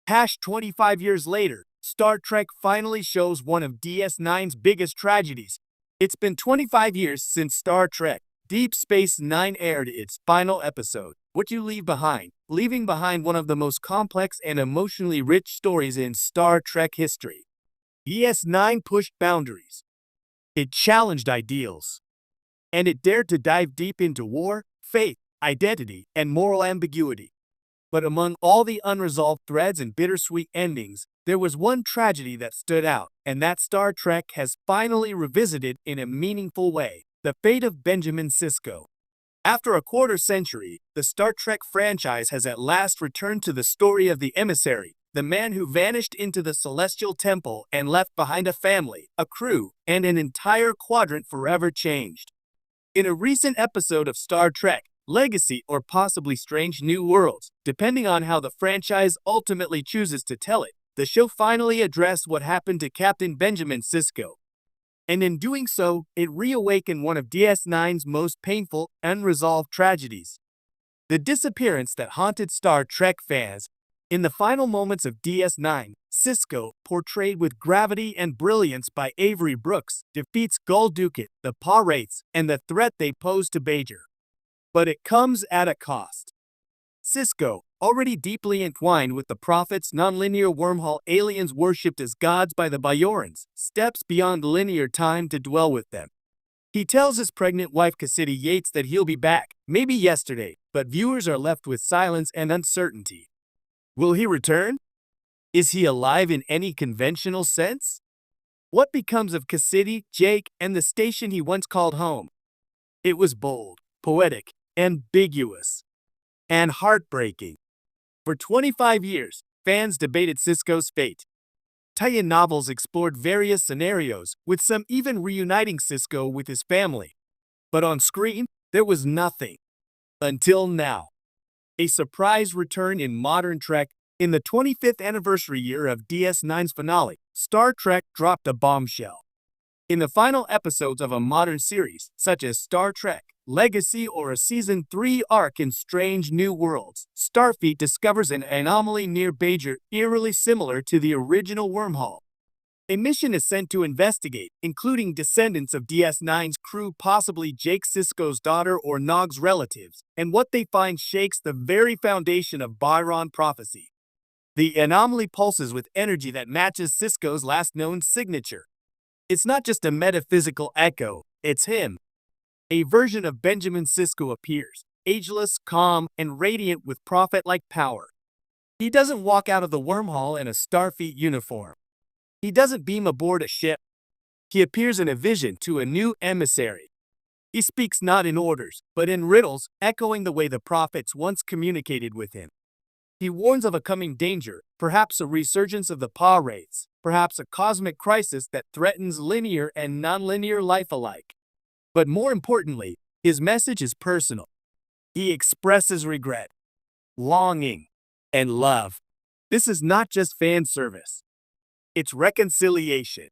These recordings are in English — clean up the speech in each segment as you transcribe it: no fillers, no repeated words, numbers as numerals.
Hash 25 years later, Star Trek finally shows one of DS9's biggest tragedies. It's been 25 years since Star Trek Deep Space Nine aired its final episode, What You Leave Behind, leaving behind one of the most complex and emotionally rich stories in Star Trek history. DS9 pushed boundaries. It challenged ideals. And it dared to dive deep into war, faith, identity, and moral ambiguity. But among all the unresolved threads and bittersweet endings, there was one tragedy that stood out, and that Star Trek has finally revisited in a meaningful way: the fate of Benjamin Sisko. After a quarter century, the Star Trek franchise has at last returned to the story of the emissary, the man who vanished into the celestial temple and left behind a family, a crew, and an entire quadrant forever changed. In a recent episode of Star Trek Legacy, or possibly Strange New Worlds, depending on how the franchise ultimately chooses to tell it, the show finally addressed what happened to Captain Benjamin Sisko. And in doing so, it reawakened one of DS9's most painful, unresolved tragedies: the disappearance that haunted Star Trek fans. In the final moments of DS9, Sisko, portrayed with gravity and brilliance by Avery Brooks, defeats Gul Dukat, the Pirates, and the threat they pose to Bajor. But it comes at a cost. Sisko, already deeply entwined with the Prophet's nonlinear wormhole aliens worshipped as gods by the Bajorans, steps beyond linear time to dwell with them. He tells his pregnant wife Cassidy Yates that he'll be back, maybe yesterday, but viewers are left with silence and uncertainty. Will he return? Is he alive in any conventional sense? What becomes of Cassidy, Jake, and the station he once called home? It was bold, poetic, ambiguous, and heartbreaking. For 25 years, fans debated Sisko's fate. Tie-in novels explored various scenarios, with some even reuniting Sisko with his family. But on screen, there was nothing. Until now. A surprise return in modern Trek. In the 25th anniversary year of DS9's finale, Star Trek dropped a bombshell. In the final episodes of a modern series, such as Star Trek Legacy or a Season 3 arc in Strange New Worlds, Starfleet discovers an anomaly near Bajor eerily similar to the original wormhole. A mission is sent to investigate, including descendants of DS9's crew, possibly Jake Sisko's daughter or Nog's relatives, and what they find shakes the very foundation of Byron prophecy. The anomaly pulses with energy that matches Sisko's last known signature. It's not just a metaphysical echo, it's him. A version of Benjamin Sisko appears, ageless, calm, and radiant with prophet-like power. He doesn't walk out of the wormhole in a Starfleet uniform. He doesn't beam aboard a ship. He appears in a vision to a new emissary. He speaks not in orders, but in riddles, echoing the way the prophets once communicated with him. He warns of a coming danger, perhaps a resurgence of the Pirates, perhaps a cosmic crisis that threatens linear and nonlinear life alike. But more importantly, his message is personal. He expresses regret, longing, and love. This is not just fan service. It's reconciliation.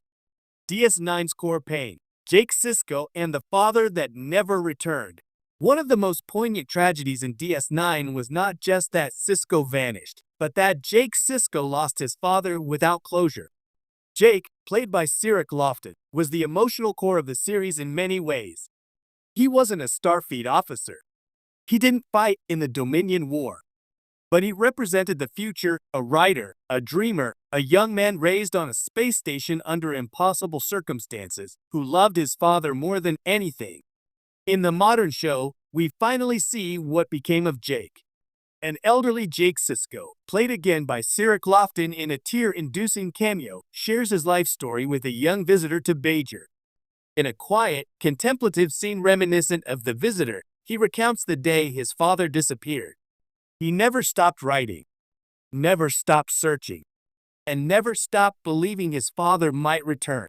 DS9's core pain, Jake Sisko and the father that never returned. One of the most poignant tragedies in DS9 was not just that Sisko vanished, but that Jake Sisko lost his father without closure. Jake, played by Sirik Lofton, was the emotional core of the series in many ways. He wasn't a Starfleet officer. He didn't fight in the Dominion War. But he represented the future, a writer, a dreamer, a young man raised on a space station under impossible circumstances, who loved his father more than anything. In the modern show, we finally see what became of Jake. An elderly Jake Sisko, played again by Sirik Lofton in a tear-inducing cameo, shares his life story with a young visitor to Bajor. In a quiet, contemplative scene reminiscent of The Visitor, he recounts the day his father disappeared. He never stopped writing, never stopped searching, and never stopped believing his father might return.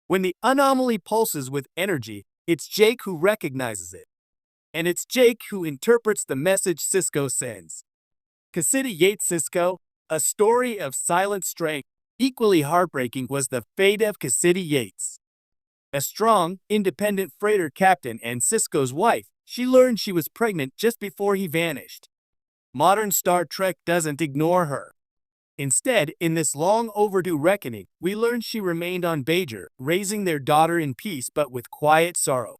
When the anomaly pulses with energy, it's Jake who recognizes it. And it's Jake who interprets the message Sisko sends. Cassidy Yates' Sisko, a story of silent strength. Equally heartbreaking was the fate of Cassidy Yates. A strong, independent freighter captain and Sisko's wife, she learned she was pregnant just before he vanished. Modern Star Trek doesn't ignore her. Instead, in this long overdue reckoning, we learn she remained on Bajor, raising their daughter in peace but with quiet sorrow.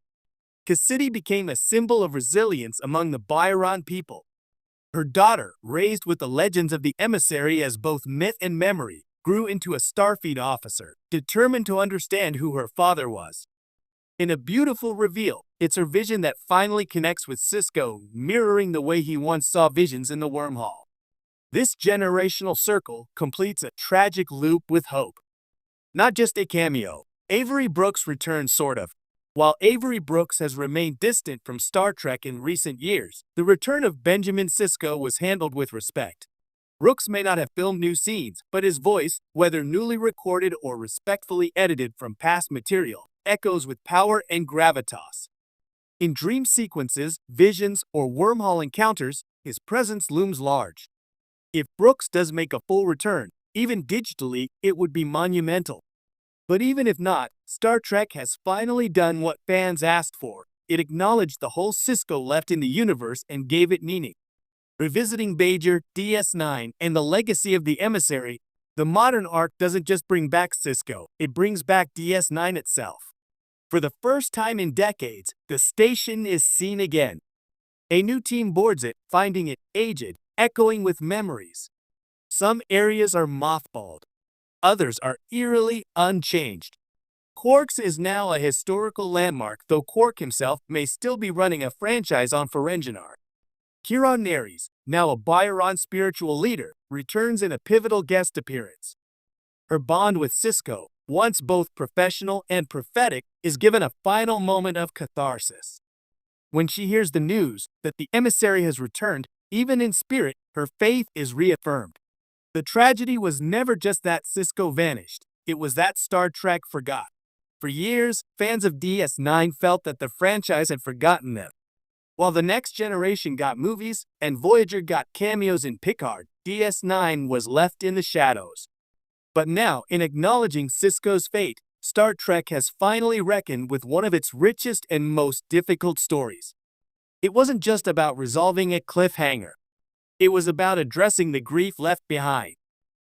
Cassidy became a symbol of resilience among the Byron people. Her daughter, raised with the legends of the emissary as both myth and memory, grew into a Starfleet officer, determined to understand who her father was. In a beautiful reveal, it's her vision that finally connects with Sisko, mirroring the way he once saw visions in the wormhole. This generational circle completes a tragic loop with hope. Not just a cameo, Avery Brooks returns sort of. While Avery Brooks has remained distant from Star Trek in recent years, the return of Benjamin Sisko was handled with respect. Brooks may not have filmed new scenes, but his voice, whether newly recorded or respectfully edited from past material, echoes with power and gravitas. In dream sequences, visions, or wormhole encounters, his presence looms large. If Brooks does make a full return, even digitally, it would be monumental. But even if not, Star Trek has finally done what fans asked for. It acknowledged the whole Sisko left in the universe and gave it meaning. Revisiting Bajor, DS9, and the legacy of the emissary, the modern arc doesn't just bring back Sisko, it brings back DS9 itself. For the first time in decades, the station is seen again. A new team boards it, finding it aged, echoing with memories. Some areas are mothballed. Others are eerily unchanged. Quark's is now a historical landmark, though Quark himself may still be running a franchise on Ferenginar. Kira Nerys, now a Byron spiritual leader, returns in a pivotal guest appearance. Her bond with Sisko, once both professional and prophetic, is given a final moment of catharsis. When she hears the news that the emissary has returned, even in spirit, her faith is reaffirmed. The tragedy was never just that Sisko vanished, it was that Star Trek forgot. For years, fans of DS9 felt that the franchise had forgotten them. While the Next Generation got movies and Voyager got cameos in Picard, DS9 was left in the shadows. But now, in acknowledging Sisko's fate, Star Trek has finally reckoned with one of its richest and most difficult stories. It wasn't just about resolving a cliffhanger. It was about addressing the grief left behind,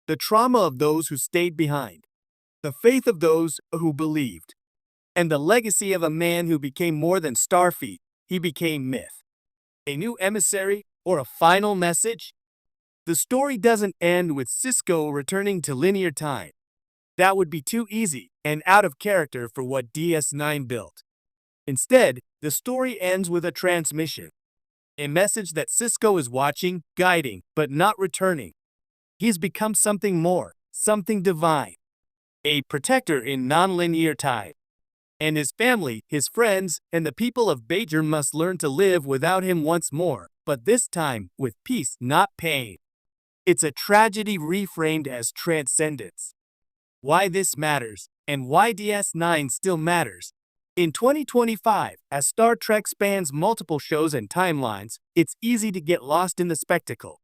the trauma of those who stayed behind, the faith of those who believed, and the legacy of a man who became more than Starfleet. He became myth. A new emissary or a final message? The story doesn't end with Sisko returning to linear time. That would be too easy and out of character for what DS9 built. Instead, the story ends with a transmission. A message that Sisko is watching, guiding, but not returning. He's become something more, something divine. A protector in non-linear time. And his family, his friends, and the people of Bajor must learn to live without him once more, but this time with peace, not pain. It's a tragedy reframed as transcendence. Why this matters, and why DS9 still matters. In 2025, as Star Trek spans multiple shows and timelines, it's easy to get lost in the spectacle.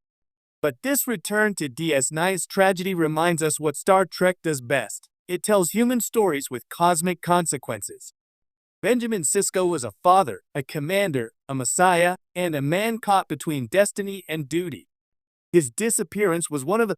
But this return to DS9's tragedy reminds us what Star Trek does best. It tells human stories with cosmic consequences. Benjamin Sisko was a father, a commander, a messiah, and a man caught between destiny and duty. His disappearance was one of the